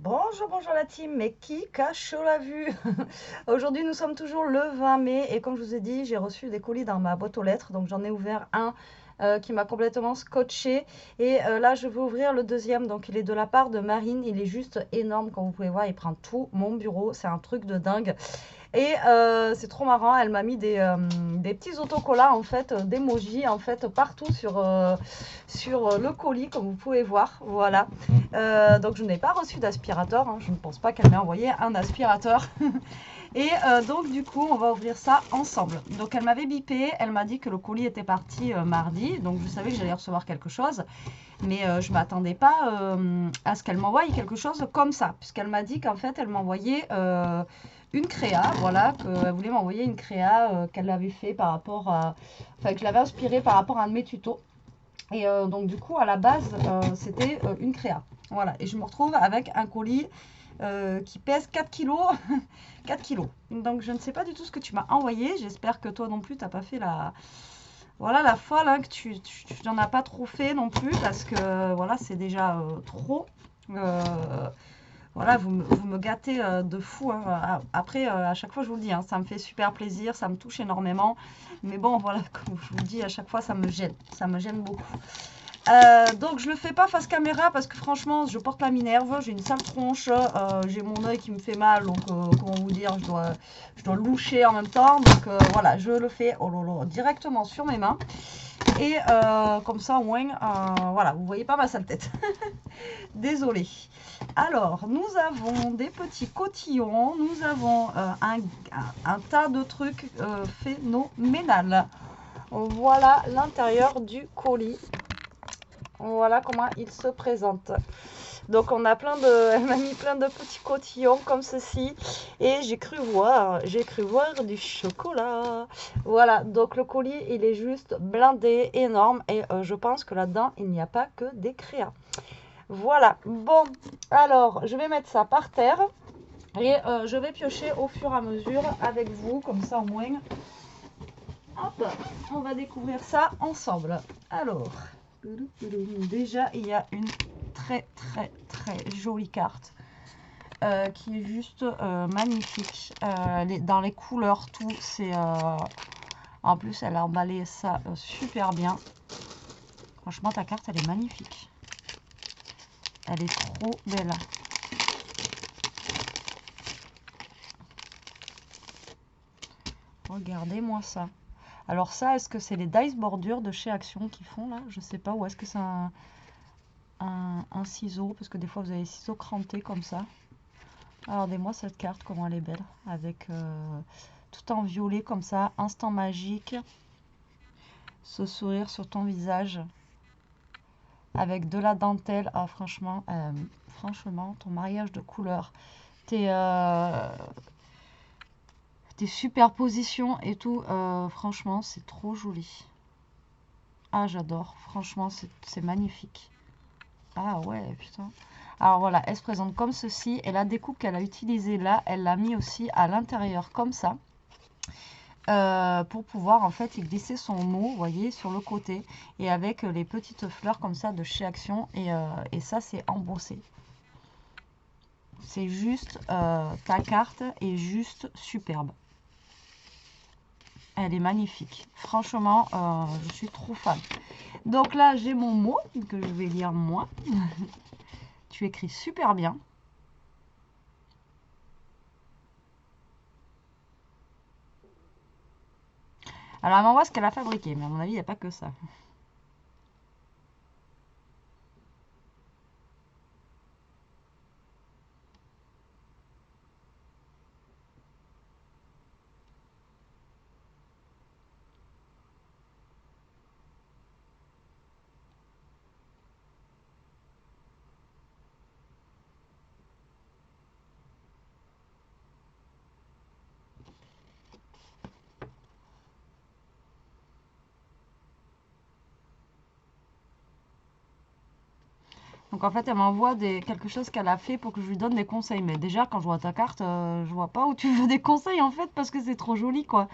Bonjour, bonjour la team, mais qui cache la vue? Aujourd'hui, nous sommes toujours le 20 mai et comme je vous ai dit, j'ai reçu des colis dans ma boîte aux lettres. Donc j'en ai ouvert un qui m'a complètement scotché et là je vais ouvrir le deuxième. Donc il est de la part de Marine, il est juste énorme comme vous pouvez voir, il prend tout mon bureau, c'est un truc de dingue. Et c'est trop marrant, elle m'a mis des petits autocollants en fait, d'emojis en fait partout sur le colis comme vous pouvez voir. Voilà. Donc je n'ai pas reçu d'aspirateur, hein. Je ne pense pas qu'elle m'ait envoyé un aspirateur. Et donc du coup on va ouvrir ça ensemble. Donc elle m'avait bipé, elle m'a dit que le colis était parti mardi, donc je savais que j'allais recevoir quelque chose. Mais je ne m'attendais pas à ce qu'elle m'envoie quelque chose comme ça, puisqu'elle m'a dit qu'en fait, elle m'envoyait une créa, voilà, qu'elle voulait m'envoyer une créa qu'elle avait fait par rapport à... Enfin, que je l'avais inspirée par rapport à un de mes tutos. Et donc, du coup, à la base, c'était une créa. Voilà, et je me retrouve avec un colis qui pèse 4 kilos. 4 kilos. Donc, je ne sais pas du tout ce que tu m'as envoyé. J'espère que toi non plus, tu n'as pas fait la, voilà la folle, hein, que tu n'en as pas trop fait non plus parce que voilà, c'est déjà trop. Euh, voilà, vous me gâtez de fou, hein. Après, à chaque fois, je vous le dis, hein, ça me fait super plaisir, ça me touche énormément. Mais bon, voilà, comme je vous le dis, à chaque fois, ça me gêne beaucoup. Donc je le fais pas face caméra parce que franchement je porte la minerve, j'ai une sale tronche, j'ai mon œil qui me fait mal, donc comment vous dire, je dois loucher en même temps, donc voilà, je le fais oh lolo, directement sur mes mains et comme ça au moins, voilà, vous voyez pas ma sale tête. Désolée. Alors nous avons des petits cotillons, nous avons un tas de trucs phénoménal. Voilà l'intérieur du colis. Voilà comment il se présente. Donc on a plein de, elle m'a mis plein de petits cotillons comme ceci et j'ai cru voir du chocolat. Voilà, donc le colis il est juste blindé, énorme et je pense que là-dedans il n'y a pas que des créas. Voilà, bon, alors je vais mettre ça par terre et je vais piocher au fur et à mesure avec vous, comme ça au moins, hop, on va découvrir ça ensemble. Alors, déjà il y a une très jolie carte qui est juste magnifique. Dans les couleurs, tout, c'est... en plus, elle a emballé ça super bien. Franchement, ta carte, elle est magnifique. Elle est trop belle. Regardez-moi ça. Alors ça, est-ce que c'est les dice bordures de chez Action qui font là? Je sais pas. Ou est-ce que c'est un ciseau? Parce que des fois, vous avez des ciseaux crantés comme ça. Regardez-moi cette carte, comment elle est belle. Avec tout en violet comme ça. Instant magique. Ce sourire sur ton visage. Avec de la dentelle. Ah, franchement, ton mariage de couleurs. Tes, euh, tes superpositions et tout. Franchement, c'est trop joli. Ah, j'adore. Franchement, c'est magnifique. Ah ouais, putain. Alors voilà, elle se présente comme ceci. Et la découpe qu'elle a utilisée là, elle l'a mis aussi à l'intérieur comme ça. Pour pouvoir en fait y glisser son mot, vous voyez, sur le côté. Et avec les petites fleurs comme ça de chez Action. Et ça, c'est embossé. C'est juste, ta carte est juste superbe. Elle est magnifique. Franchement, je suis trop fan. Donc là, j'ai mon mot que je vais lire moi. Tu écris super bien. Alors, elle m'envoie ce qu'elle a fabriqué, mais à mon avis, il n'y a pas que ça. Donc, en fait, elle m'envoie quelque chose qu'elle a fait pour que je lui donne des conseils. Mais déjà, quand je vois ta carte, je vois pas où tu veux des conseils, en fait, parce que c'est trop joli, quoi.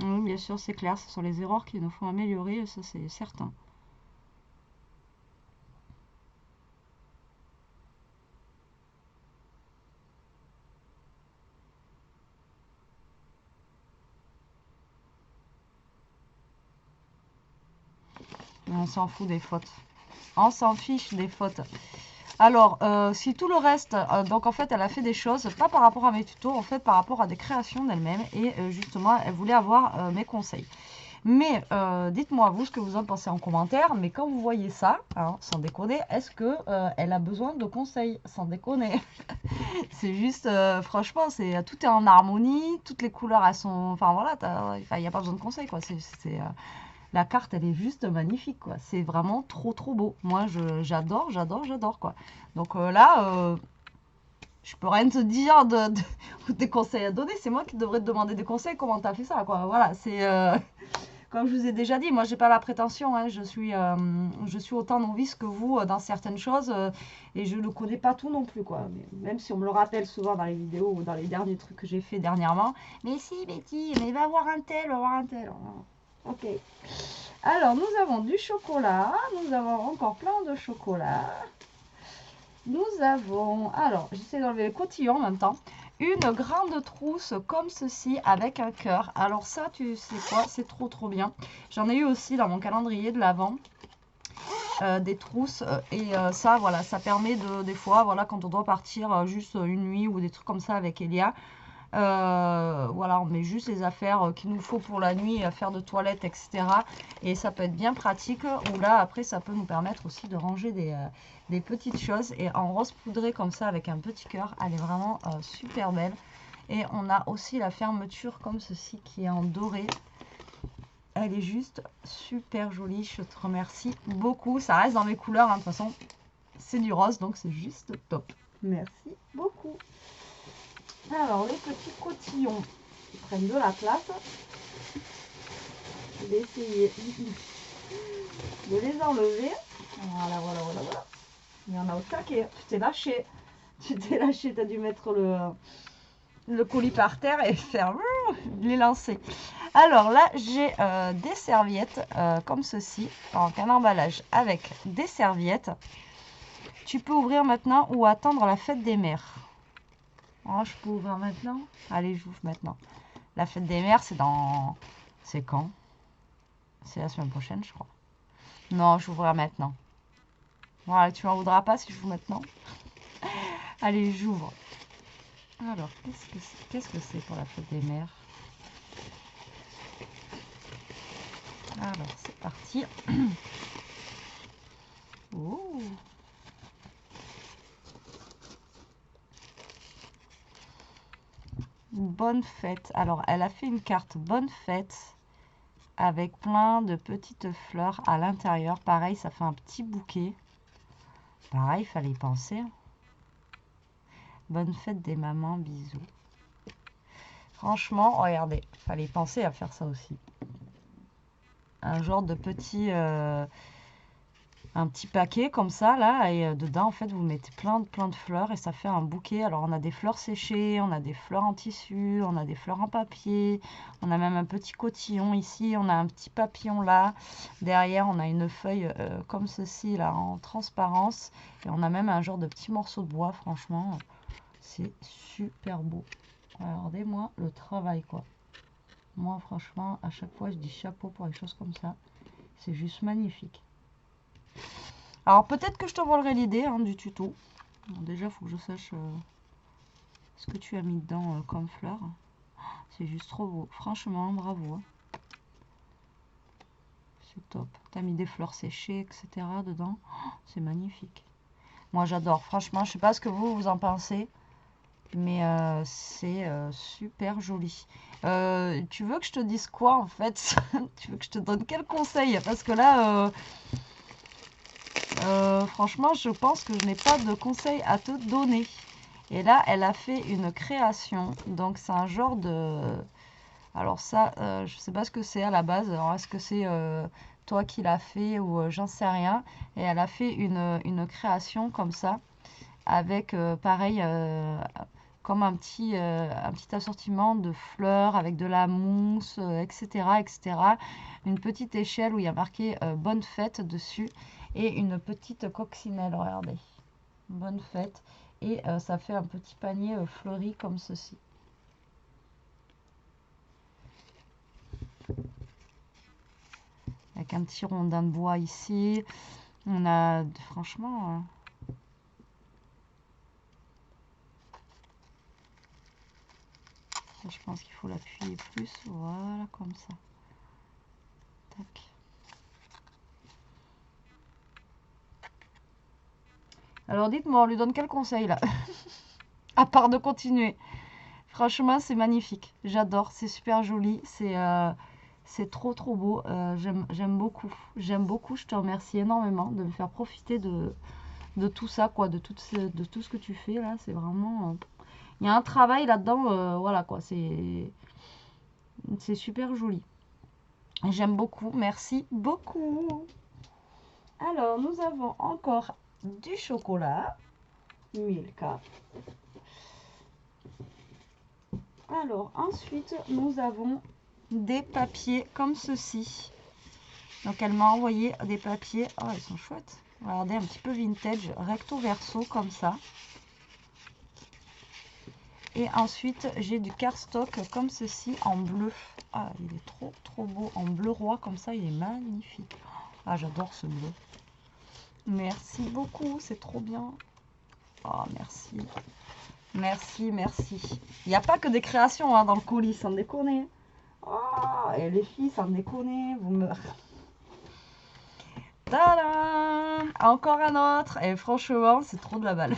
Oui, bien sûr, c'est clair, ce sont les erreurs qui nous font améliorer, ça c'est certain. On s'en fout des fautes. On s'en fiche des fautes. Alors, si tout le reste, donc en fait, elle a fait des choses, pas par rapport à mes tutos, en fait, par rapport à des créations d'elle-même. Et justement, elle voulait avoir mes conseils. Mais dites-moi, vous, ce que vous en pensez en commentaire. Mais quand vous voyez ça, hein, sans déconner, est-ce que elle a besoin de conseils? Sans déconner. C'est juste, franchement, tout est en harmonie, toutes les couleurs, elles sont... Enfin, voilà, il n'y a pas besoin de conseils, quoi. La carte, elle est juste magnifique, quoi. C'est vraiment trop, trop beau. Moi, j'adore, j'adore, j'adore, quoi. Donc là, je peux rien te dire des conseils à donner. C'est moi qui devrais te demander des conseils. Comment tu as fait ça, quoi. Voilà, c'est... Comme je vous ai déjà dit, moi, j'ai pas la prétention. Hein. Je suis autant novice que vous dans certaines choses. Et je ne connais pas tout non plus, quoi. Même si on me le rappelle souvent dans les vidéos ou dans les derniers trucs que j'ai fait dernièrement. Mais si, Betty, mais va voir un tel, va voir un tel. Ok. Alors, nous avons du chocolat. Nous avons encore plein de chocolat. Nous avons... Alors, j'essaie d'enlever le cotillon en même temps. Une grande trousse comme ceci avec un cœur. Alors ça, tu sais quoi, c'est trop trop bien. J'en ai eu aussi dans mon calendrier de l'Avent. Des trousses. Et ça, voilà, ça permet des fois, voilà, quand on doit partir juste une nuit ou des trucs comme ça avec Elia. Voilà, on met juste les affaires qu'il nous faut pour la nuit, affaires de toilette, etc. Et ça peut être bien pratique. Ou là, après, ça peut nous permettre aussi de ranger des petites choses. Et en rose poudré comme ça, avec un petit cœur, elle est vraiment super belle. Et on a aussi la fermeture comme ceci qui est en doré. Elle est juste super jolie. Je te remercie beaucoup. Ça reste dans mes couleurs, hein, de toute façon. C'est du rose, donc c'est juste top. Merci beaucoup. Alors, les petits cotillons qui prennent de la place. Je vais essayer de les enlever. Voilà, voilà, voilà, voilà. Il y en a au taquet. Tu t'es lâché. Tu t'es lâché. Tu as dû mettre le colis par terre et faire les lancer. Alors là, j'ai des serviettes comme ceci, en un emballage avec des serviettes. Tu peux ouvrir maintenant ou attendre la fête des mères. Oh, je peux ouvrir maintenant? Allez, j'ouvre maintenant. La fête des mères, c'est dans... C'est quand? C'est la semaine prochaine, je crois. Non, j'ouvrirai maintenant. Voilà, tu m'en voudras pas si je joue maintenant. Allez, j'ouvre. Alors, qu'est-ce que c'est pour la fête des mères? Alors, c'est parti. Oh. Bonne fête. Alors, elle a fait une carte bonne fête avec plein de petites fleurs à l'intérieur. Pareil, ça fait un petit bouquet. Pareil, il fallait y penser. Bonne fête des mamans, bisous. Franchement, regardez, fallait y penser à faire ça aussi. Un genre de petit... un petit paquet comme ça là et dedans en fait vous mettez plein de fleurs et ça fait un bouquet. Alors on a des fleurs séchées, on a des fleurs en tissu, on a des fleurs en papier, on a même un petit cotillon ici, on a un petit papillon là, derrière on a une feuille comme ceci là en transparence et on a même un genre de petit morceau de bois. Franchement c'est super beau. Regardez-moi le travail quoi. Moi franchement à chaque fois je dis chapeau pour les choses comme ça, c'est juste magnifique. Alors peut-être que je te volerai l'idée hein, du tuto. Bon, déjà, il faut que je sache ce que tu as mis dedans comme fleurs. C'est juste trop beau. Franchement, bravo. Hein. C'est top. Tu as mis des fleurs séchées, etc. dedans. C'est magnifique. Moi, j'adore. Franchement, je sais pas ce que vous en pensez. Mais c'est super joli. Tu veux que je te dise quoi en fait? Tu veux que je te donne quel conseil? Parce que là... franchement, je pense que je n'ai pas de conseils à te donner. Et là, elle a fait une création. Donc, c'est un genre de... Alors ça, je ne sais pas ce que c'est à la base. Alors, est-ce que c'est toi qui l'as fait ou j'en sais rien. Et elle a fait une création comme ça. Avec, pareil, comme un petit assortiment de fleurs avec de la mousse, etc., etc. Une petite échelle où il y a marqué bonne fête dessus et une petite coccinelle, regardez. Bonne fête. Et ça fait un petit panier fleuri comme ceci. Avec un petit rondin de bois ici. On a franchement... je pense qu'il faut l'appuyer plus. Voilà, comme ça. Tac. Alors dites-moi, on lui donne quel conseil là? À part de continuer. Franchement, c'est magnifique. J'adore. C'est super joli. C'est trop trop beau. J'aime beaucoup. J'aime beaucoup. Je te remercie énormément de me faire profiter de tout ça, quoi, de tout ce que tu fais là. C'est vraiment... il y a un travail là-dedans. Voilà quoi. C'est super joli. J'aime beaucoup. Merci beaucoup. Alors, nous avons encore du chocolat. Milka. Alors, ensuite, nous avons des papiers comme ceci. Donc, elle m'a envoyé des papiers. Oh, ils sont chouettes. Regardez, un petit peu vintage, recto verso, comme ça. Et ensuite, j'ai du cardstock comme ceci, en bleu. Ah, il est trop, trop beau. En bleu roi, comme ça, il est magnifique. Ah, j'adore ce bleu. Merci beaucoup, c'est trop bien. Oh, merci. Merci, merci. Il n'y a pas que des créations hein, dans le colis, sans déconner. Oh, et les filles, sans déconner, vous me... Tadam! Encore un autre. Et franchement, c'est trop de la balle.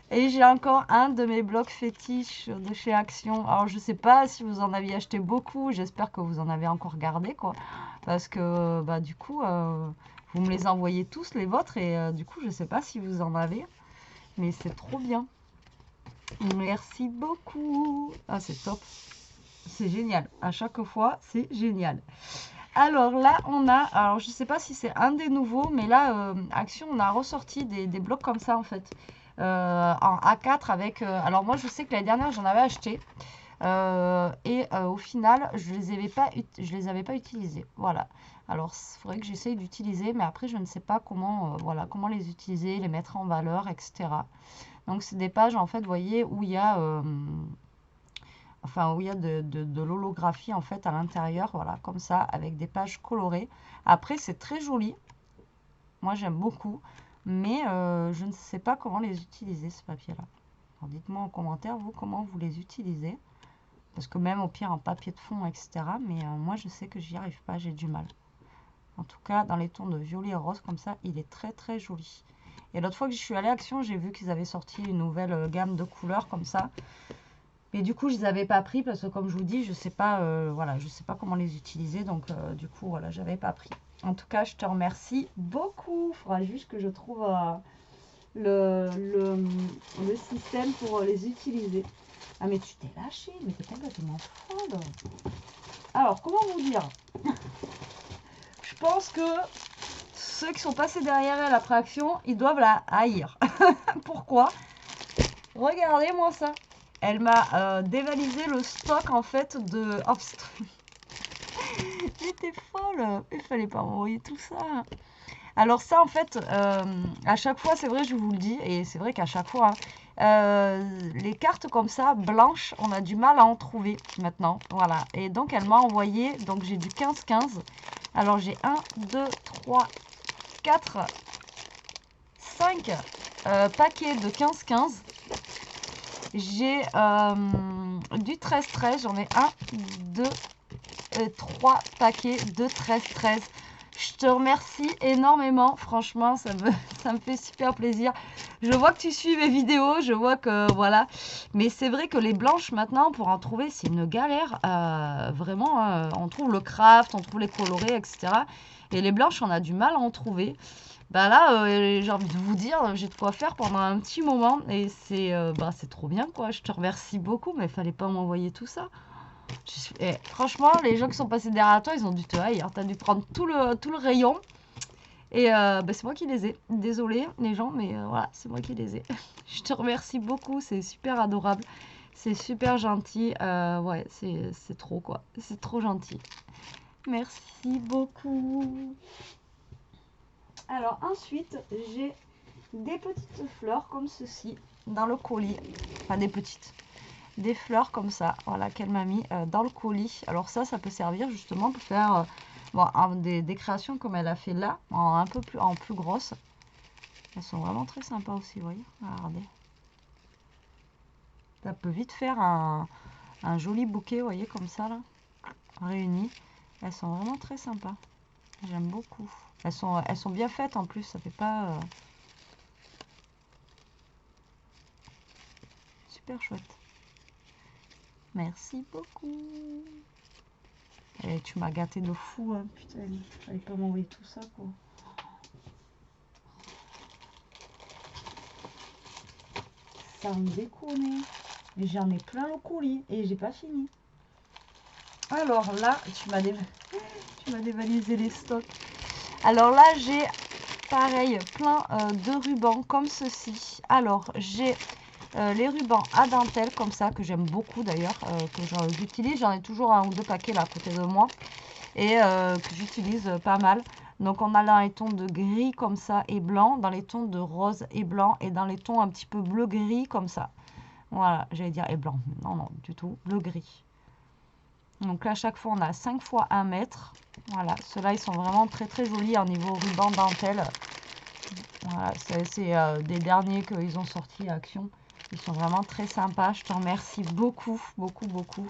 Et j'ai encore un de mes blocs fétiches de chez Action. Alors, je sais pas si vous en aviez acheté beaucoup. J'espère que vous en avez encore gardé, quoi. Parce que, bah, du coup, vous me les envoyez tous, les vôtres. Et du coup, je sais pas si vous en avez. Mais c'est trop bien. Merci beaucoup. Ah, c'est top. C'est génial. À chaque fois, c'est génial. Alors là, on a... Alors, je sais pas si c'est un des nouveaux. Mais là, Action, on a ressorti des blocs comme ça, en fait. En A4 avec... alors, moi, je sais que l'année dernière, j'en avais acheté. Au final, je les avais pas utilisés. Voilà. Alors, il faudrait que j'essaye d'utiliser. Mais après, je ne sais pas comment, voilà, comment les utiliser, les mettre en valeur, etc. Donc, c'est des pages, en fait, vous voyez, où il y a... enfin, où il y a de l'holographie, en fait, à l'intérieur. Voilà, comme ça, avec des pages colorées. Après, c'est très joli. Moi, j'aime beaucoup. Mais je ne sais pas comment les utiliser, ce papier-là. Alors, dites-moi en commentaire, vous, comment vous les utilisez. Parce que même, au pire, en papier de fond, etc. Mais moi, je sais que j'y arrive pas, j'ai du mal. En tout cas, dans les tons de violet et rose, comme ça, il est très, très joli. Et l'autre fois que je suis allée à Action, j'ai vu qu'ils avaient sorti une nouvelle gamme de couleurs comme ça. Mais du coup, je ne les avais pas pris parce que, comme je vous dis, je ne sais pas, voilà, je sais pas comment les utiliser. Donc, du coup, voilà, je n'avais pas pris. En tout cas, je te remercie beaucoup. Il faudra juste que je trouve le système pour les utiliser. Ah, mais tu t'es lâché, mais t'es complètement folle. Alors, comment vous dire? Je pense que ceux qui sont passés derrière elle après Action, ils doivent la haïr. Pourquoi? Regardez-moi ça. Elle m'a dévalisé le stock, en fait, de... Oh, j'étais folle. Il fallait pas m'envoyer tout ça. Alors ça, en fait, à chaque fois, c'est vrai, je vous le dis, et c'est vrai qu'à chaque fois, les cartes comme ça, blanches, on a du mal à en trouver maintenant. Voilà. Et donc, elle m'a envoyé, donc j'ai du 15-15. Alors, j'ai 1, 2, 3, 4, 5 paquets de 15-15. J'ai du 13-13. J'en ai 1, 2, 3 paquets de 13-13. Je te remercie énormément, franchement, ça me fait super plaisir. Je vois que tu suis mes vidéos, je vois que, voilà. Mais c'est vrai que les blanches, maintenant, pour en trouver, c'est une galère. Vraiment, on trouve le craft, on trouve les colorés, etc. Et les blanches, on a du mal à en trouver. Bah là, j'ai envie de vous dire, j'ai de quoi faire pendant un petit moment. Et c'est trop bien, quoi. Je te remercie beaucoup, mais il fallait pas m'envoyer tout ça. Franchement, les gens qui sont passés derrière toi, ils ont dû te haïr. Tu as dû prendre tout le rayon. Et bah, c'est moi qui les ai. Désolée les gens, mais voilà, c'est moi qui les ai. Je te remercie beaucoup, c'est super adorable. C'est super gentil. Ouais, c'est trop quoi. C'est trop gentil. Merci beaucoup. Alors ensuite, j'ai des petites fleurs comme ceci dans le colis. Enfin des petites. Des fleurs comme ça, voilà, qu'elle m'a mis dans le colis. Alors ça peut servir justement pour faire bon, des créations comme elle a fait là, un peu plus, en plus grosse. Elles sont vraiment très sympas aussi, vous voyez. Regardez. Ça peut vite faire un joli bouquet, vous voyez, comme ça, là, réuni. Elles sont vraiment très sympas. J'aime beaucoup. Elles sont bien faites en plus, ça fait pas... super chouette. Merci beaucoup. Et tu m'as gâté de fou, hein. Putain, il fallait pas m'envoyer tout ça, quoi. Sans déconner. Et j'en ai plein le colis et j'ai pas fini. Alors là, tu m'as dévalisé les stocks. Alors là, j'ai pareil, plein de rubans comme ceci. Alors, j'ai les rubans à dentelle comme ça, que j'aime beaucoup d'ailleurs, que j'utilise. J'en ai toujours un ou deux paquets là à côté de moi et que j'utilise pas mal. Donc, on a là les tons de gris comme ça et blanc, dans les tons de rose et blanc et dans les tons un petit peu bleu-gris comme ça. Voilà, j'allais dire et blanc. Non, non, du tout, bleu-gris. Donc là, à chaque fois, on a 5 fois 1 mètre. Voilà, ceux-là, ils sont vraiment très très jolis au niveau ruban dentelle. Voilà, c'est des derniers qu'ils ont sortis à Action. Ils sont vraiment très sympas. Je te remercie beaucoup, beaucoup, beaucoup.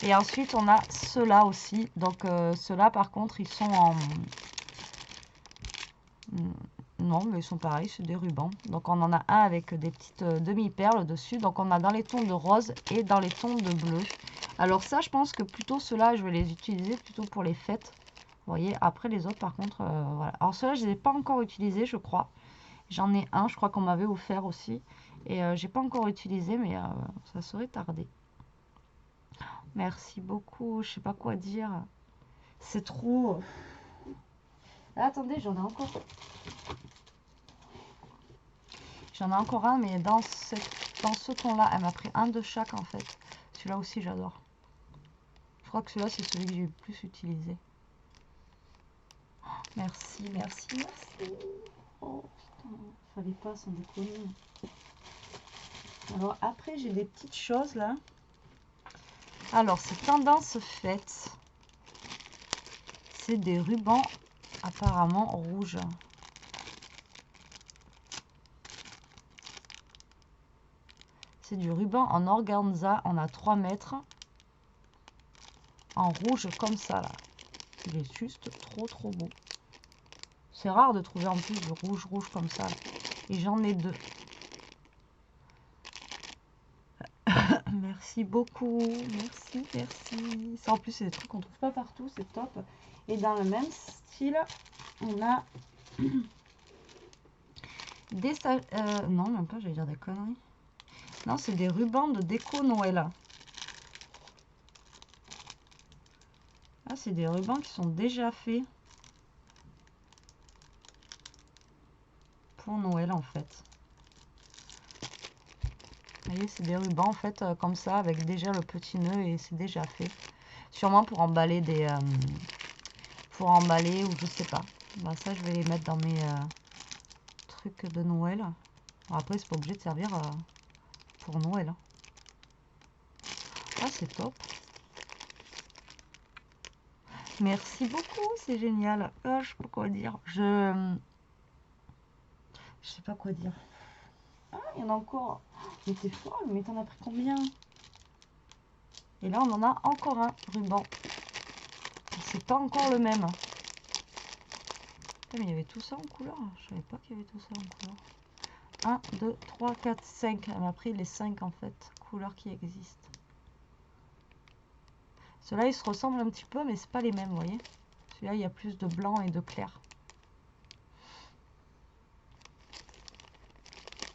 Et ensuite, on a ceux-là aussi. Donc, ceux-là, par contre, ils sont en... Non, mais ils sont pareils, c'est des rubans. Donc, on en a un avec des petites demi-perles dessus. Donc, on a dans les tons de rose et dans les tons de bleu. Alors ça, je pense que plutôt ceux-là, je vais les utiliser plutôt pour les fêtes. Vous voyez, après les autres, par contre, voilà. Alors ceux-là, je ne les ai pas encore utilisés, je crois. J'en ai un, je crois qu'on m'avait offert aussi. Et j'ai pas encore utilisé, mais ça serait tardé. Merci beaucoup, je sais pas quoi dire. C'est trop... Ah, attendez, j'en ai encore. J'en ai encore un, mais dans ce ton-là, elle m'a pris un de chaque en fait. Celui-là aussi, j'adore. Je crois que celui-là, c'est celui que j'ai le plus utilisé. Merci, merci, merci. Oh putain, fallait pas s'en déconner. Alors après, j'ai des petites choses là. Alors, c'est tendance faite. C'est des rubans apparemment rouges. C'est du ruban en organza. On a 3 mètres. En rouge comme ça là. Il est juste trop trop beau. C'est rare de trouver en plus du rouge comme ça. Là. Et j'en ai 2. Merci beaucoup. Merci, merci. Ça en plus c'est des trucs qu'on trouve pas partout. C'est top. Et dans le même style, on a des... non, même pas, j'allais dire des conneries. Non, c'est des rubans de déco Noël. Ah, c'est des rubans qui sont déjà faits pour Noël en fait. Vous voyez, c'est des rubans en fait comme ça avec déjà le petit nœud et c'est déjà fait. Sûrement pour emballer des... pour emballer ou je sais pas. Bah, ça, je vais les mettre dans mes trucs de Noël. Bon, après, c'est pas obligé de servir pour Noël. Hein. Ah, c'est top. Merci beaucoup, c'est génial. Ah, je sais pas quoi dire. Je sais pas quoi dire. Ah, il y en a encore. Mais t'es folle, mais t'en as pris combien? Et là, on en a encore un ruban. C'est pas encore le même. Mais il y avait tout ça en couleur. Je savais pas qu'il y avait tout ça en couleur. 1, 2, 3, 4, 5. Elle m'a pris les 5 en fait, couleurs qui existent. Ceux-là, ils se ressemblent un petit peu, mais c'est pas les mêmes, vous voyez. Celui-là, il y a plus de blanc et de clair.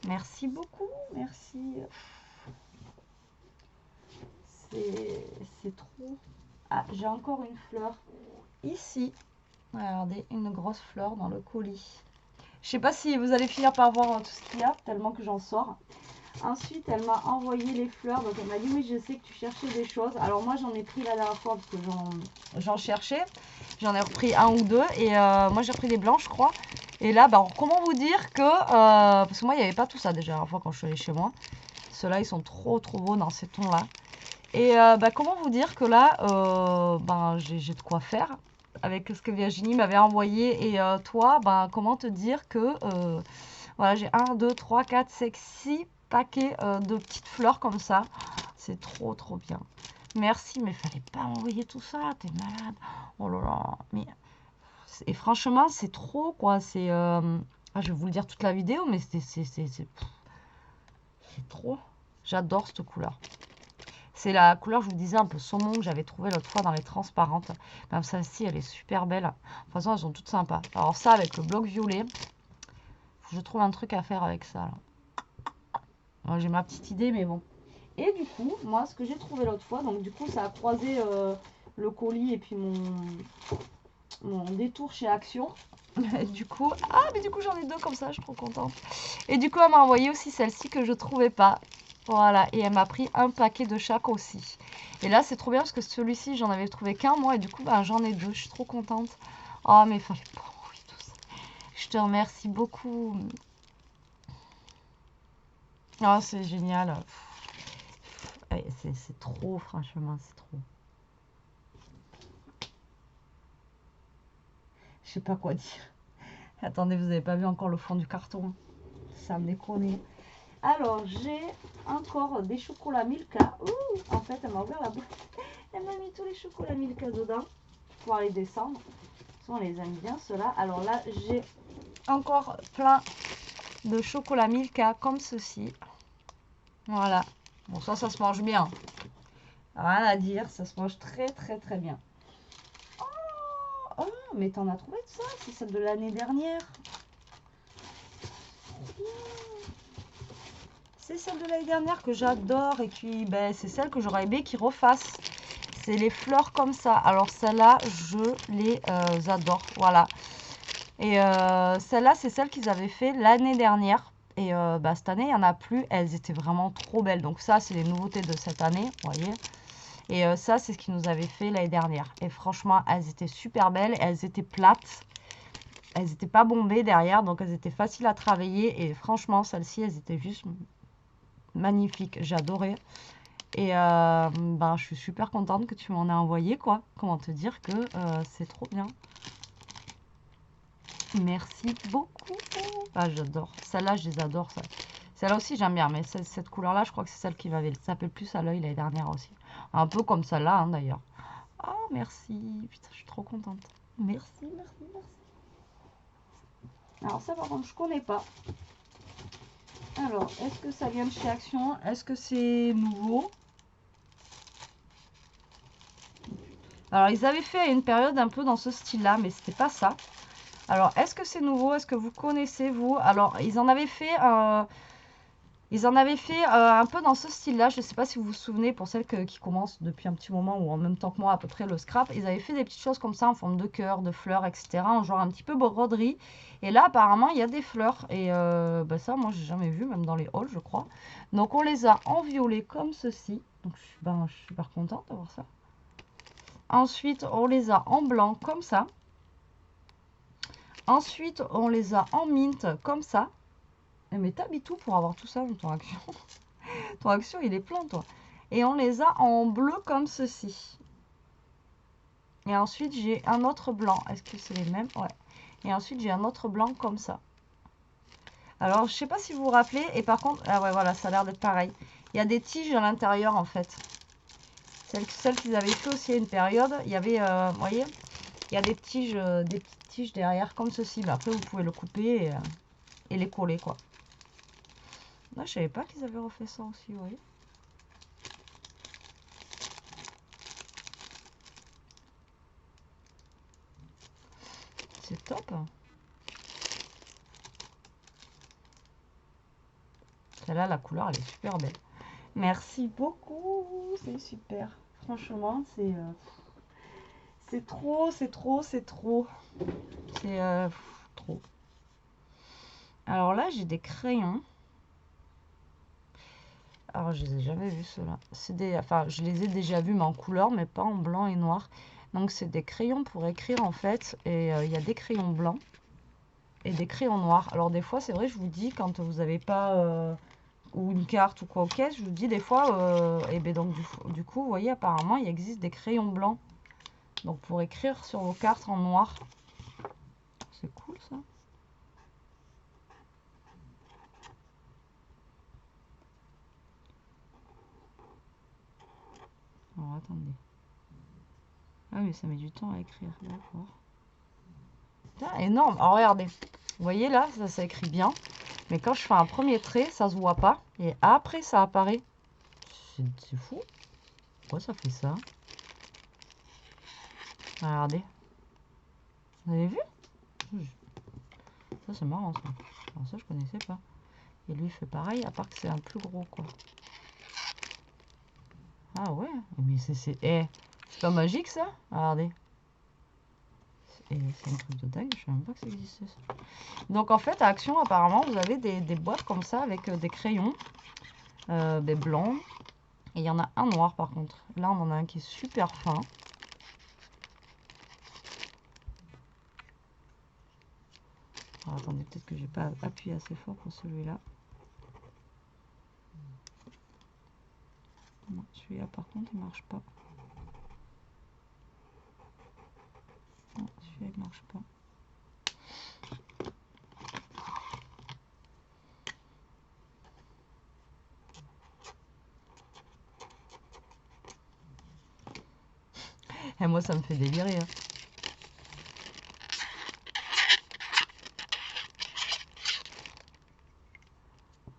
Merci beaucoup, merci. C'est trop. Ah, j'ai encore une fleur ici. Regardez, une grosse fleur dans le colis. Je sais pas si vous allez finir par voir tout ce qu'il y a, tellement que j'en sors. Ensuite, elle m'a envoyé les fleurs. Donc, elle m'a dit, oui, je sais que tu cherchais des choses. Alors, moi, j'en ai pris la dernière fois parce que j'en cherchais. J'en ai repris un ou deux. Et moi, j'ai repris des blancs, je crois. Et là, bah, comment vous dire que... parce que moi, il n'y avait pas tout ça déjà la dernière fois quand je suis allée chez moi. Ceux-là, ils sont trop beaux dans ces tons-là. Et bah, comment vous dire que là, ben, j'ai de quoi faire avec ce que Virginie m'avait envoyé. Et toi, ben, comment te dire que... voilà, j'ai 1, 2, 3, 4, 5, 6 paquets de petites fleurs comme ça. C'est trop bien. Merci, mais fallait pas envoyer tout ça, t'es malade. Oh là là, mais... Et franchement, c'est trop, quoi. C'est... je vais vous le dire toute la vidéo, mais c'est trop. J'adore cette couleur. C'est la couleur, je vous disais, un peu saumon que j'avais trouvé l'autre fois dans les transparentes. Même celle-ci, elle est super belle. De toute façon, elles sont toutes sympas. Alors ça, avec le bloc violet, faut que je trouve un truc à faire avec ça, là. J'ai ma petite idée, mais bon. Et du coup, moi, ce que j'ai trouvé l'autre fois, donc du coup, ça a croisé le colis et puis mon détour chez Action. Du coup, mais du coup, j'en ai deux comme ça, je suis trop contente. Et du coup, elle m'a envoyé aussi celle-ci que je trouvais pas. Voilà, et elle m'a pris un paquet de chaque aussi. Et là, c'est trop bien parce que celui-ci, j'en avais trouvé qu'un, moi, et du coup, bah, j'en ai deux. Je suis trop contente. Oh, mais il fallait pas envoyer tout ça. Je te remercie beaucoup. Oh, c'est génial. C'est trop, franchement, c'est trop. Je sais pas quoi dire. Attendez, vous n'avez pas vu encore le fond du carton. Ça me déconne. Alors, j'ai encore des chocolats Milka. Ouh, en fait, elle m'a ouvert la boîte. Elle m'a mis tous les chocolats Milka dedans pour pouvoir les descendre. On les aime bien, ceux-là. Alors là, j'ai encore plein de chocolat Milka comme ceci. Voilà. Bon, ça se mange bien. Rien à dire, ça se mange très bien. Oh, mais t'en as trouvé de ça? C'est celle de l'année dernière. C'est celle de l'année dernière que j'adore et qui, ben, c'est celle que j'aurais aimé qu'ils refassent. C'est les fleurs comme ça. Alors celle-là, je les adore. Voilà. Et celle-là, c'est celle qu'ils avaient fait l'année dernière. Et bah, cette année, il n'y en a plus. Elles étaient vraiment trop belles. Donc ça, c'est les nouveautés de cette année. Vous voyez. Et ça, c'est ce qu'ils nous avaient fait l'année dernière. Et franchement, elles étaient super belles. Elles étaient plates. Elles n'étaient pas bombées derrière. Donc elles étaient faciles à travailler. Et franchement, celles-ci, elles étaient juste magnifiques. J'adorais. Et ben, je suis super contente que tu m'en aies envoyé, quoi. Comment te dire que c'est trop bien. Merci beaucoup. Ah, j'adore. Celle-là, je les adore. Celle-là aussi, j'aime bien. Mais cette couleur-là, je crois que c'est celle qui m'avait tapé le plus à l'œil l'année dernière aussi. Un peu comme celle-là, hein, d'ailleurs. Ah, merci. Putain, je suis trop contente. Merci. Alors ça, par contre, je connais pas. Alors, est-ce que ça vient de chez Action? Est-ce que c'est nouveau? Alors, ils avaient fait à une période un peu dans ce style-là, mais c'était pas ça. Alors, est-ce que c'est nouveau? Est-ce que vous connaissez, vous? Alors, ils en avaient fait un peu dans ce style-là. Je ne sais pas si vous vous souvenez, pour celles qui commencent depuis un petit moment ou en même temps que moi à peu près le scrap. Ils avaient fait des petites choses comme ça en forme de cœur, de fleurs, etc. En genre un petit peu broderie. Et là, apparemment, il y a des fleurs. Et bah ça, moi, j'ai jamais vu, même dans les hauls, je crois. Donc, on les a en violet comme ceci. Donc, je suis super contente d'avoir ça. Ensuite, on les a en blanc comme ça. Ensuite, on les a en mint comme ça. Mais t'habites où pour avoir tout ça dans ton Action? Ton Action, il est plein, toi. Et on les a en bleu comme ceci. Et ensuite, j'ai un autre blanc. Est-ce que c'est les mêmes? Ouais. Et ensuite, j'ai un autre blanc comme ça. Alors, je sais pas si vous vous rappelez. Et par contre, ah ouais, voilà, ça a l'air d'être pareil. Il y a des tiges à l'intérieur, en fait. Celles qu'ils avaient fait aussi à une période. Il y avait, vous voyez, il y a des petites tiges derrière comme ceci. Mais après, vous pouvez le couper et les coller, quoi. Là, je savais pas qu'ils avaient refait ça aussi, vous voyez. C'est top. Celle-là, la couleur, elle est super belle. Merci beaucoup, c'est super. Franchement, C'est trop, c'est trop, c'est trop. C'est trop. Alors là, j'ai des crayons. Alors, je les ai jamais vus, ceux-là. Enfin, je les ai déjà vus, mais en couleur, mais pas en blanc et noir. Donc, c'est des crayons pour écrire, en fait. Et il y a des crayons blancs et des crayons noirs. Alors, des fois, c'est vrai, je vous dis, quand vous n'avez pas... ou une carte ou quoi, ok, je vous dis, des fois... et ben donc, du coup, vous voyez, apparemment, il existe des crayons blancs. Donc, pour écrire sur vos cartes en noir. C'est cool, ça. Alors, attendez. Ah, mais ça met du temps à écrire, d'accord. Putain, énorme. Alors, regardez. Vous voyez, là, ça écrit bien. Mais quand je fais un premier trait, ça se voit pas. Et après, ça apparaît. C'est fou. Pourquoi ça fait ça? Regardez. Vous avez vu? Ça, c'est marrant, ça. Alors ça, je connaissais pas. Et lui, il fait pareil, à part que c'est un plus gros, quoi. Ah ouais. Mais c'est pas magique, ça? Regardez. Et c'est un truc de dingue. Je savais même pas que ça existait, ça. Donc, en fait, à Action, apparemment, vous avez des boîtes comme ça avec des crayons. Des blancs. Et il y en a un noir, par contre. Là, on en a un qui est super fin. Alors, attendez, peut-être que j'ai pas appuyé assez fort pour celui-là. Non, celui-là, par contre, il marche pas. Non, celui-là, il marche pas. Et moi, ça me fait délirer. Hein.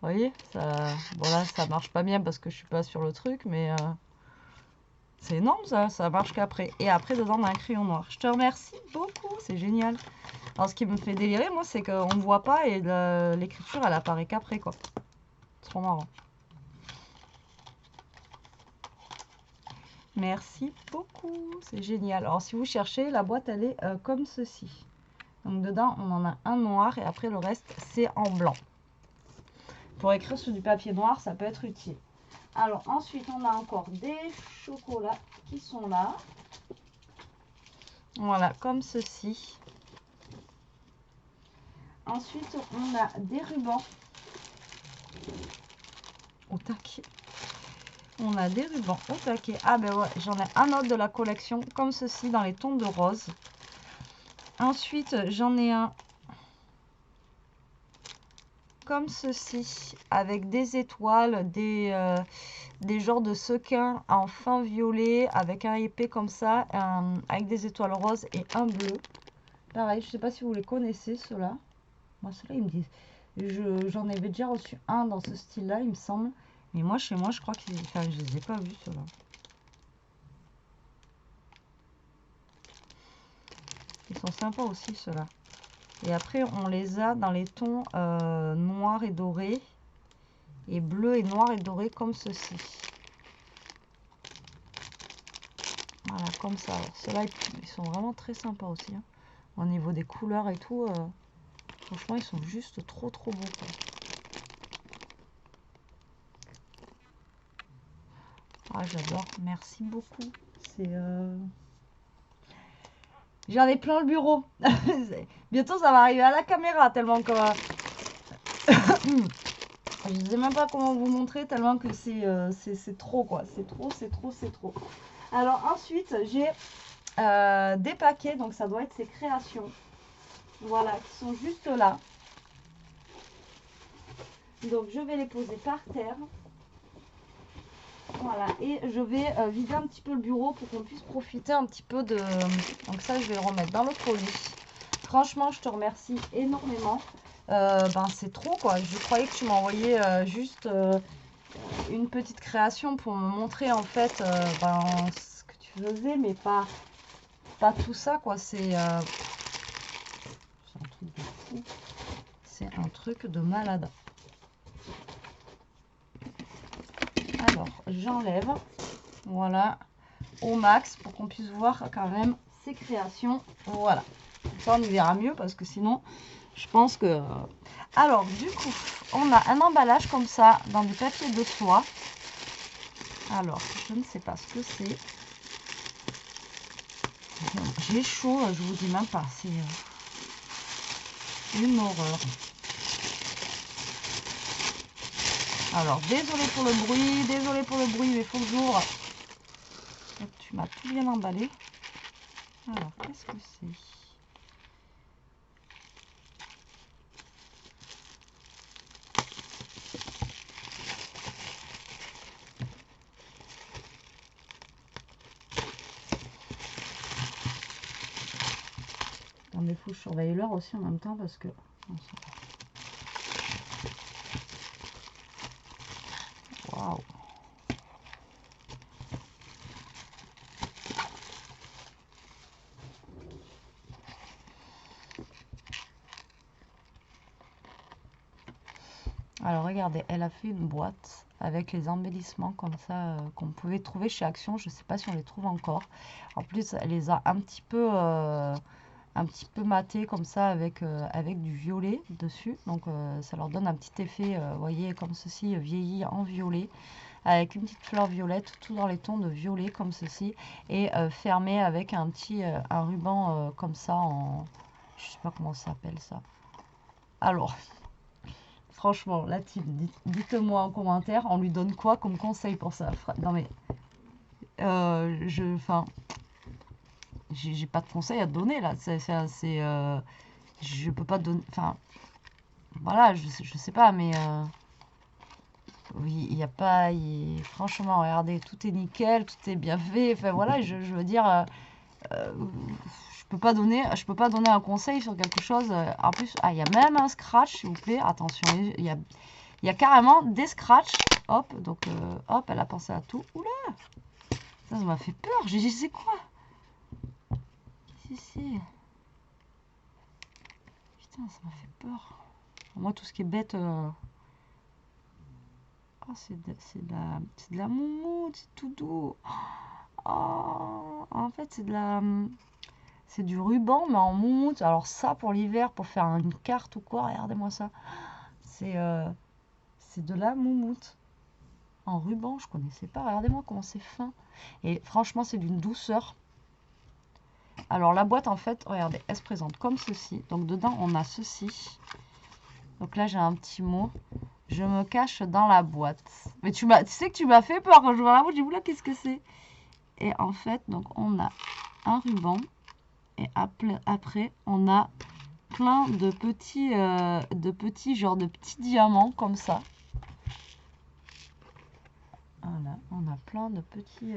Vous voyez, ça, bon là, ça marche pas bien parce que je suis pas sur le truc, mais c'est énorme ça marche qu'après. Et après, dedans, on a un crayon noir. Je te remercie beaucoup, c'est génial. Alors, ce qui me fait délirer, moi, c'est qu'on ne voit pas et l'écriture, elle apparaît qu'après, quoi. C'est trop marrant. Merci beaucoup, c'est génial. Alors, si vous cherchez, la boîte, elle est comme ceci. Donc, dedans, on en a un noir et après, le reste, c'est en blanc. Pour écrire sur du papier noir, ça peut être utile. Alors, ensuite, on a encore des chocolats qui sont là. Voilà, comme ceci. Ensuite, on a des rubans. Au taquet. On a des rubans au taquet. Ah ben ouais, j'en ai un autre de la collection, comme ceci, dans les tons de rose. Ensuite, j'en ai un comme ceci, avec des étoiles, des genres de sequins en fin violet, avec un épais comme ça, avec des étoiles roses et un bleu. Pareil, je sais pas si vous les connaissez, ceux-là. Moi, ceux-là, ils me disent... J'en avais déjà reçu un dans ce style-là, il me semble. Mais moi, chez moi, je crois que enfin, je les ai pas vus, ceux-là. Ils sont sympas aussi, ceux-là. Et après, on les a dans les tons noir et doré. Et bleu et noir et doré, comme ceci. Voilà, comme ça. Ceux-là, ils sont vraiment très sympas aussi. Hein. Au niveau des couleurs et tout, franchement, ils sont juste trop beaux. Quoi. Ah, j'adore. Merci beaucoup. C'est... J'en ai plein le bureau. Bientôt, ça va arriver à la caméra, tellement que... Je ne sais même pas comment vous montrer, tellement que c'est trop, quoi. C'est trop. Alors, ensuite, j'ai des paquets. Donc, ça doit être ces créations. Voilà, qui sont juste là. Donc, je vais les poser par terre. Voilà, et je vais vider un petit peu le bureau pour qu'on puisse profiter un petit peu de... Donc ça, je vais le remettre dans le colis. Franchement, je te remercie énormément. Ben, c'est trop, quoi. Je croyais que tu m'envoyais juste une petite création pour me montrer, en fait, ben, ce que tu faisais, mais pas tout ça, quoi. C'est un truc de fou. C'est un truc de malade. Alors, j'enlève, voilà, au max pour qu'on puisse voir quand même ses créations. Voilà. Ça, on y verra mieux parce que sinon, je pense que... Alors, du coup, on a un emballage comme ça dans du papier de soie. Alors, je ne sais pas ce que c'est. J'ai chaud, je vous dis même pas. C'est une horreur. Alors, désolé pour le bruit, mais il faut que j'ouvre. Tu m'as tout bien emballé. Alors, qu'est-ce que c'est? Il faut que je surveille l'heure aussi en même temps parce que... Waouh! Alors regardez, elle a fait une boîte avec les embellissements comme ça qu'on pouvait trouver chez Action. Je ne sais pas si on les trouve encore. En plus, elle les a un petit peu matés comme ça avec du violet dessus. Donc ça leur donne un petit effet, vous voyez, comme ceci, vieilli en violet. Avec une petite fleur violette, tout dans les tons de violet comme ceci. Et fermé avec un petit un ruban comme ça en... Je sais pas comment ça s'appelle ça. Alors... Franchement, la team, dites-moi en commentaire, on lui donne quoi comme conseil pour ça? Non mais, enfin, j'ai pas de conseil à te donner là. Je peux pas te donner, enfin, voilà, je sais pas, mais oui, il n'y a pas, franchement, regardez, tout est nickel, tout est bien fait. Enfin voilà, je veux dire, je peux pas donner un conseil sur quelque chose. En plus, il y a même un scratch, s'il vous plaît. Attention, il y a carrément des scratchs. Hop, donc hop, elle a pensé à tout. Oula, ça m'a fait peur. J'ai dit, c'est quoi? Si. Putain, ça m'a fait peur. Moi, tout ce qui est bête. Oh, c'est de la moumoute, c'est tout doux. Oh, en fait, c'est du ruban, mais en moumoute. Alors ça, pour l'hiver, pour faire une carte ou quoi, regardez-moi ça. C'est de la moumoute. En ruban, je connaissais pas. Regardez-moi comment c'est fin. Et franchement, c'est d'une douceur. Alors la boîte, en fait, regardez, elle se présente comme ceci. Donc dedans, on a ceci. Donc là, j'ai un petit mot. Je me cache dans la boîte. Mais tu sais que tu m'as fait peur quand je vois la boîte. J'ai dit, oula, qu'est-ce que c'est? Et en fait, donc on a un ruban. Et après, on a plein de petits diamants comme ça. Voilà, on a plein de petits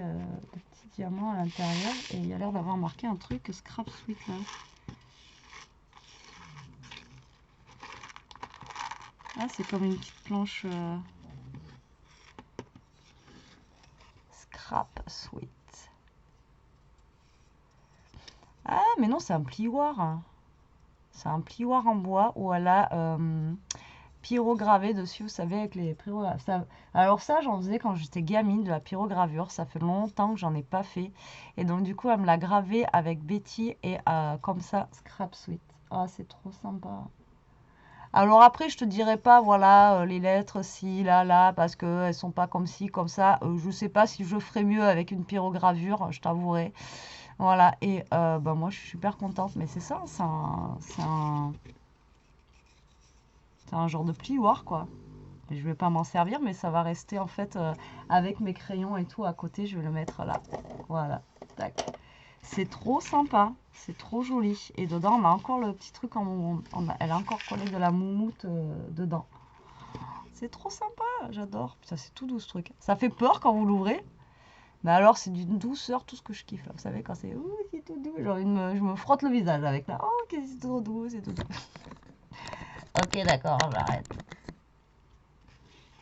diamants à l'intérieur et il y a l'air d'avoir marqué un truc Scrap Sweet là. Ah, c'est comme une petite planche Scrap Sweet. Ah, mais non, c'est un plioir. Hein. C'est un plioir en bois où elle a pyrogravé dessus, vous savez, avec les pyrogravures. Alors ça, j'en faisais quand j'étais gamine, de la pyrogravure. Ça fait longtemps que j'en ai pas fait. Et donc, du coup, elle me l'a gravé avec Betty et comme ça, Scrap Sweet. Ah, c'est trop sympa. Alors après, je te dirai pas, voilà, les lettres, ci, là, parce qu'elles sont pas comme ci, comme ça. Je sais pas si je ferais mieux avec une pyrogravure, je t'avouerai. Voilà, et moi, je suis super contente. Mais c'est ça, c'est un genre de plioir, quoi. Et je vais pas m'en servir, mais ça va rester, en fait, avec mes crayons et tout à côté. Je vais le mettre là. Voilà, tac. C'est trop sympa, c'est trop joli. Et dedans, on a encore le petit truc elle a encore collé de la moumoute dedans. C'est trop sympa, j'adore. Putain, c'est tout doux ce truc. Ça fait peur quand vous l'ouvrez. Mais alors, c'est d'une douceur, tout ce que je kiffe. Là. Vous savez, quand c'est c'est tout doux, genre, je me frotte le visage avec là. Oh, que c'est trop doux, c'est tout doux. Ok, d'accord, j'arrête.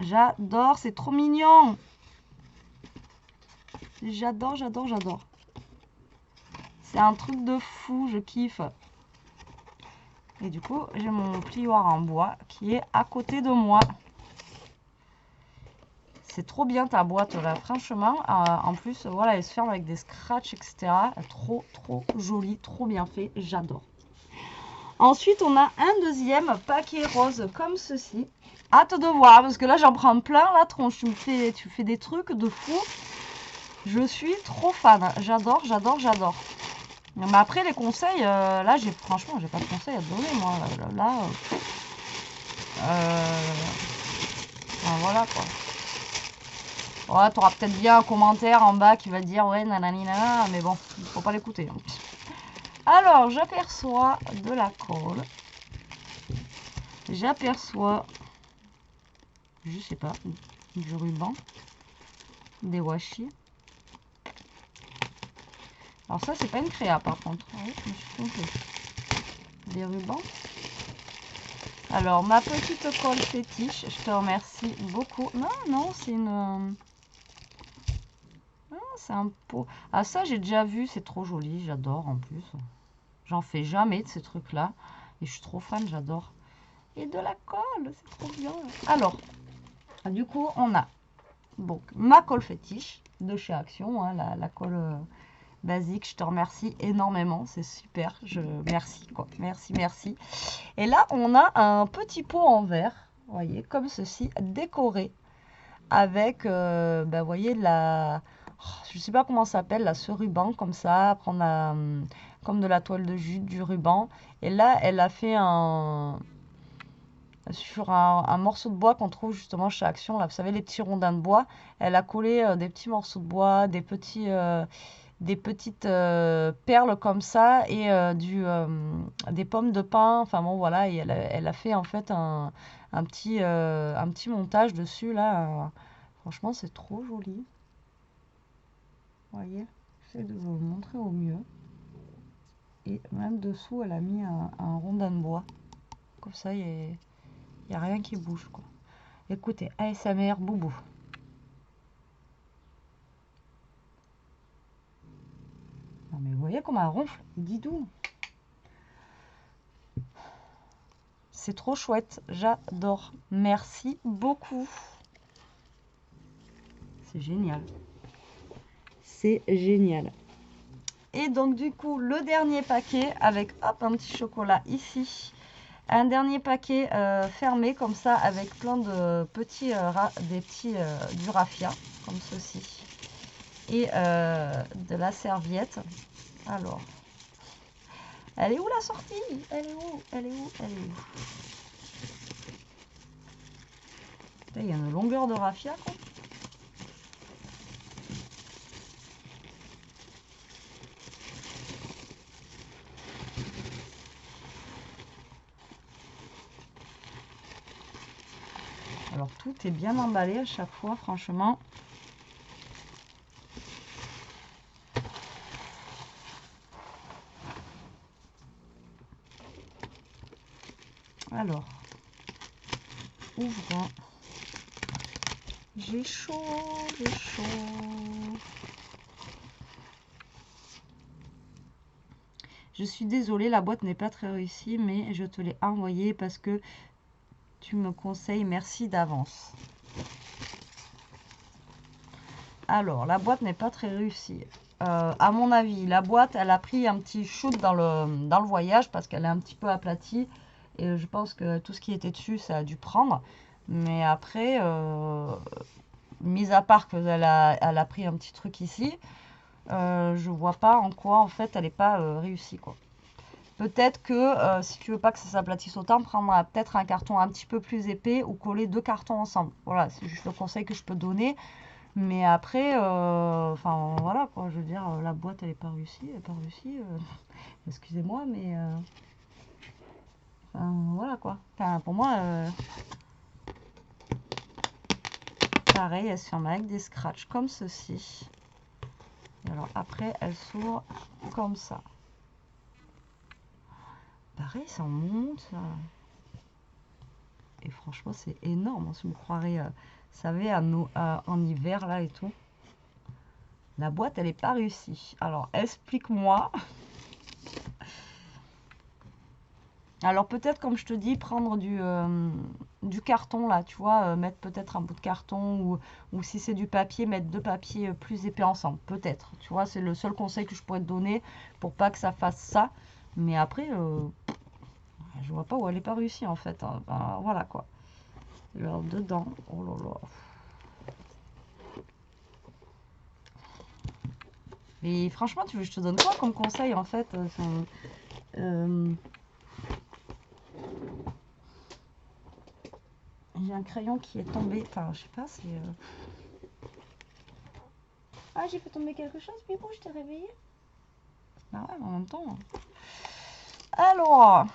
J'adore, c'est trop mignon. J'adore. C'est un truc de fou, je kiffe. Et du coup, j'ai mon plioir en bois qui est à côté de moi. C'est trop bien ta boîte là, franchement. En plus, voilà, elle se ferme avec des scratchs, etc. Trop, trop joli, trop bien fait. J'adore. Ensuite, on a un deuxième paquet rose comme ceci. Hâte de voir, parce que là, j'en prends plein la tronche. Tu fais des trucs de fou. Je suis trop fan. J'adore, j'adore, j'adore. Mais après, les conseils, là, franchement, j'ai pas de conseils à te donner, moi. Là, ben voilà, quoi. Ouais, tu auras peut-être bien un commentaire en bas qui va dire, ouais, nanani, nanana, mais bon, il faut pas l'écouter. Hein. Alors, j'aperçois de la colle. J'aperçois, je sais pas, du ruban, des washi. Alors ça, c'est pas une créa par contre. Oui, je me suis trompée. Des rubans. Alors, ma petite colle fétiche, je te remercie beaucoup. Non, non, c'est une... Ah, c'est un pot. Ah, ça, j'ai déjà vu, c'est trop joli, j'adore en plus. J'en fais jamais de ces trucs-là. Et je suis trop fan, j'adore. Et de la colle, c'est trop bien. Alors, du coup, on a donc ma colle fétiche de chez Action, hein, la colle basique. Je te remercie énormément, c'est super. Merci, quoi. Merci, merci. Et là, on a un petit pot en verre, vous voyez, comme ceci, décoré avec, ben, vous voyez, je sais pas comment ça s'appelle, là, ce ruban, comme ça. Après, on a comme de la toile de jute, du ruban. Et là, elle a fait sur un morceau de bois qu'on trouve justement chez Action, là, vous savez, les petits rondins de bois. Elle a collé des petits morceaux de bois, des petites perles comme ça et des pommes de pin. Enfin bon, voilà, et elle a fait en fait un petit montage dessus, là. Franchement, c'est trop joli. Vous voyez, j'essaie de vous le montrer au mieux. Et même dessous, elle a mis un rondin de bois. Comme ça, il n'y a rien qui bouge, quoi. Écoutez, ASMR Boubou. Non mais vous voyez comme elle ronfle, Didou. C'est trop chouette, j'adore. Merci beaucoup. C'est génial. C'est génial. Et donc du coup, le dernier paquet avec hop un petit chocolat ici. Un dernier paquet fermé comme ça avec plein de petits, du raffia comme ceci. Et de la serviette. Alors, elle est où la sortie? Elle est où? Elle est où? Elle est où? Il y a une longueur de raffia, quoi. Alors, tout est bien emballé à chaque fois, franchement. Alors, ouvrons. J'ai chaud, j'ai chaud. Je suis désolée, la boîte n'est pas très réussie, mais je te l'ai envoyée parce que tu me conseilles. Merci d'avance. Alors, la boîte n'est pas très réussie. À mon avis, la boîte, elle a pris un petit shoot dans le voyage parce qu'elle est un petit peu aplatie. Et je pense que tout ce qui était dessus, ça a dû prendre. Mais après, mis à part qu'elle a pris un petit truc ici, je vois pas en quoi, en fait, elle n'est pas réussie, quoi. Peut-être que si tu veux pas que ça s'aplatisse autant, prendre peut-être un carton un petit peu plus épais ou coller deux cartons ensemble. Voilà, c'est juste le conseil que je peux donner. Mais après, enfin voilà quoi, je veux dire, la boîte elle est pas réussie, elle est pas réussie. Excusez-moi, mais enfin, voilà quoi. Enfin, pour moi, pareil, elle se ferme avec des scratchs comme ceci. Et alors après, elle s'ouvre comme ça. Pareil, ça monte. Ça. Et franchement, c'est énorme. Hein, si vous croirez, vous savez, en hiver là et tout. La boîte, elle n'est pas réussie. Alors, explique-moi. Alors peut-être, comme je te dis, prendre du carton là, tu vois, mettre peut-être un bout de carton ou si c'est du papier, mettre deux papiers plus épais ensemble, peut-être. Tu vois, c'est le seul conseil que je pourrais te donner pour pas que ça fasse ça. Mais après, je vois pas où elle est pas réussie en fait, hein. Ben, voilà quoi. Alors dedans, oh là là. Et franchement, tu veux que je te donne quoi comme conseil en fait? J'ai un crayon qui est tombé. Enfin, je sais pas, c'est. Ah, j'ai fait tomber quelque chose, puis bon, je t'ai réveillé. Bah ouais, mais en même temps. Alors.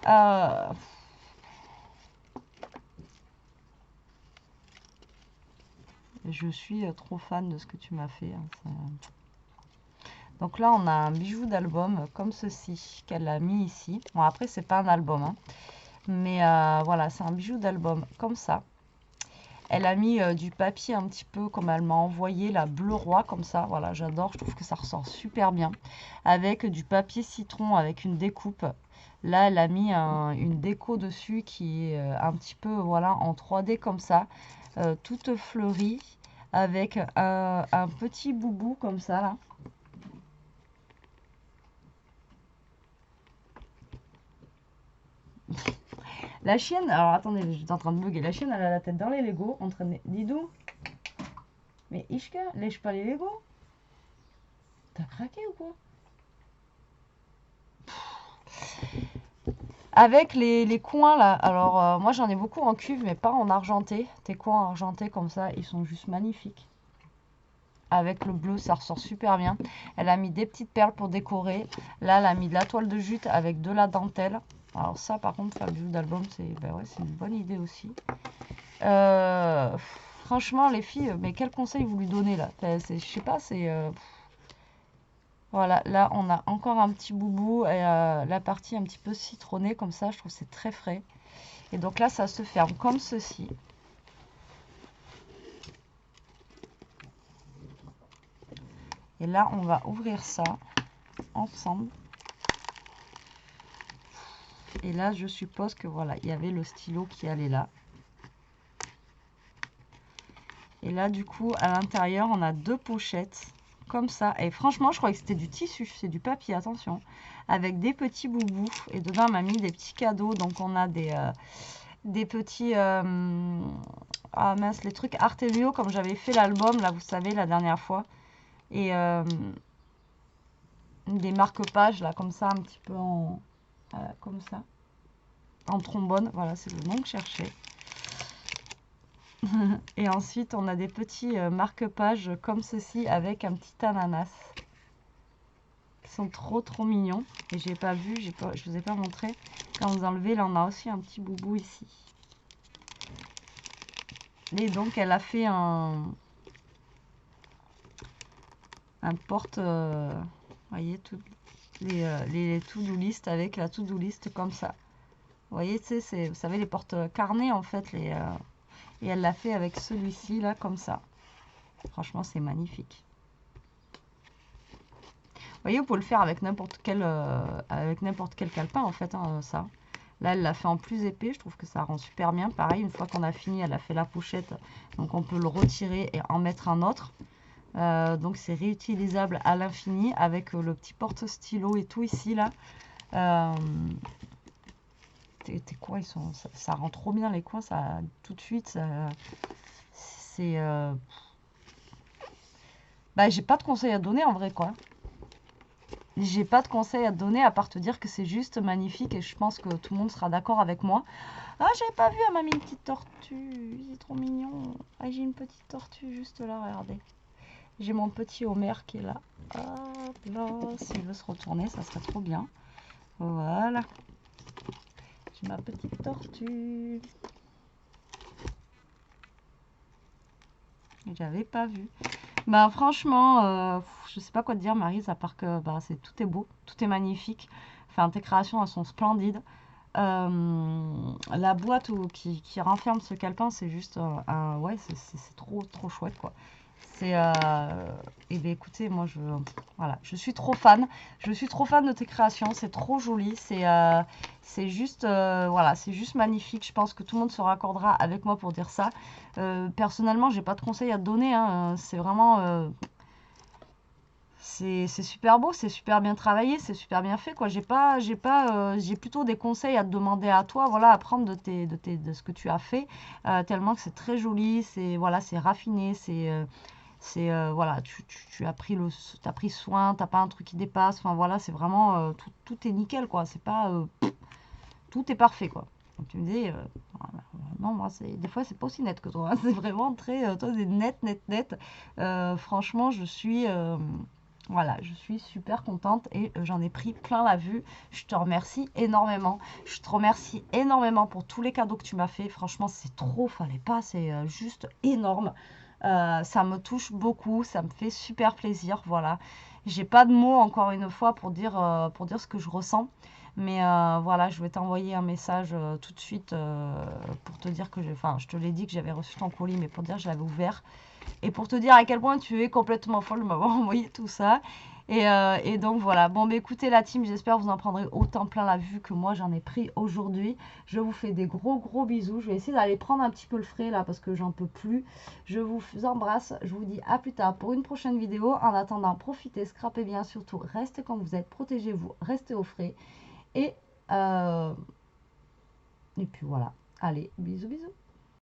Euh, je suis trop fan de ce que tu m'as fait, hein. Donc là, on a un bijou d'album comme ceci qu'elle a mis ici. Bon, après, c'est pas un album, hein. Mais voilà, c'est un bijou d'album comme ça. Elle a mis du papier un petit peu comme elle m'a envoyé, la bleu roi, comme ça. Voilà, j'adore, je trouve que ça ressort super bien. Avec du papier citron, avec une découpe. Là, elle a mis une déco dessus qui est un petit peu, voilà, en 3D comme ça. Toute fleurie, avec un petit boubou comme ça, là. La chienne, alors attendez, j'étais en train de bugger. La chienne, elle a la tête dans les Legos, en train de... Didou, mais Ishka, lèche pas les Legos. T'as craqué ou quoi? Avec les coins là, alors moi j'en ai beaucoup en cuve, mais pas en argenté. Tes coins argentés comme ça, ils sont juste magnifiques. Avec le bleu, ça ressort super bien. Elle a mis des petites perles pour décorer. Là, elle a mis de la toile de jute avec de la dentelle. Alors ça, par contre, faire le bijou d'album, c'est ben ouais, c'est une bonne idée aussi. Franchement, les filles, mais quel conseil vous lui donnez là? Enfin, je sais pas, c'est... Voilà, là, on a encore un petit boubou et la partie un petit peu citronnée, comme ça, je trouve que c'est très frais. Et donc là, ça se ferme comme ceci. Et là, on va ouvrir ça ensemble. Et là, je suppose que voilà, il y avait le stylo qui allait là. Et là, du coup, à l'intérieur, on a deux pochettes comme ça. Et franchement, je croyais que c'était du tissu, c'est du papier, attention. Avec des petits boubous. Et dedans, on m'a mis des petits cadeaux. Donc, on a des petits... ah mince, les trucs Artemio, comme j'avais fait l'album, là, vous savez, la dernière fois. Et des marque-pages, là, comme ça, un petit peu en... comme ça. En trombone, voilà, c'est le nom que je cherchais. Et ensuite, on a des petits marque-pages comme ceci avec un petit ananas. Qui sont trop mignons. Et j'ai pas vu, je vous ai pas montré. Quand vous enlevez, là, on a aussi un petit boubou ici. Et donc, elle a fait un porte, voyez, les to-do list avec la to-do list comme ça. Vous voyez, tu sais, vous savez, les portes carnet en fait, et elle l'a fait avec celui-ci là, comme ça. Franchement, c'est magnifique. Vous voyez, vous pouvez le faire avec n'importe quel calepin en fait, hein, ça. Là, elle l'a fait en plus épais, je trouve que ça rend super bien. Pareil, une fois qu'on a fini, elle a fait la pochette, donc on peut le retirer et en mettre un autre. Donc c'est réutilisable à l'infini avec le petit porte-stylo et tout ici là. Tes coins, ça rend trop bien les coins, ça tout de suite. C'est bah, j'ai pas de conseils à donner en vrai quoi. J'ai pas de conseils à te donner à part te dire que c'est juste magnifique et je pense que tout le monde sera d'accord avec moi. Ah, j'avais pas vu, elle m'a mis une petite tortue, c'est trop mignon. Ah, j'ai une petite tortue juste là, regardez. J'ai mon petit Homer qui est là. Hop là, s'il veut se retourner, ça serait trop bien. Voilà. J'ai ma petite tortue. J'avais pas vu. Bah franchement, je sais pas quoi te dire Maryse, à part que bah, tout est beau, tout est magnifique. Enfin, tes créations, elles sont splendides. La boîte qui renferme ce calepin, c'est juste ouais, c'est trop chouette quoi. C'est et bien écoutez, moi voilà, je suis trop fan. Je suis trop fan de tes créations, c'est trop joli, c'est juste voilà, c'est juste magnifique. Je pense que tout le monde se raccordera avec moi pour dire ça. Personnellement, j'ai pas de conseils à te donner, hein. C'est vraiment c'est super beau, c'est super bien travaillé, c'est super bien fait, quoi. J'ai plutôt des conseils à te demander à toi, voilà, à prendre de ce que tu as fait, tellement que c'est très joli, c'est voilà, c'est raffiné, voilà, tu as t'as pris soin, t'as pas un truc qui dépasse, enfin voilà, c'est vraiment tout est nickel, quoi. C'est pas tout est parfait, quoi. Donc tu me dis voilà, non, moi c'est des fois c'est pas aussi net que toi, hein. C'est vraiment très toi c'est net. Franchement, voilà, je suis super contente et j'en ai pris plein la vue. Je te remercie énormément. Je te remercie énormément pour tous les cadeaux que tu m'as fait. Franchement, c'est trop, fallait pas, c'est juste énorme. Ça me touche beaucoup, ça me fait super plaisir. Voilà, j'ai pas de mots encore une fois pour dire ce que je ressens. Mais voilà, je vais t'envoyer un message tout de suite pour te dire que enfin, je te l'ai dit que j'avais reçu ton colis, mais pour dire que je l'avais ouvert. Et pour te dire à quel point tu es complètement folle de m'avoir envoyé tout ça. Et donc voilà. Bon, mais écoutez la team, j'espère que vous en prendrez autant plein la vue que moi j'en ai pris aujourd'hui. Je vous fais des gros bisous. Je vais essayer d'aller prendre un petit peu le frais là parce que j'en peux plus. Je vous embrasse. Je vous dis à plus tard pour une prochaine vidéo. En attendant, profitez, scrapez bien surtout. Restez quand vous êtes, protégez-vous, restez au frais. Et, et puis voilà. Allez, bisous.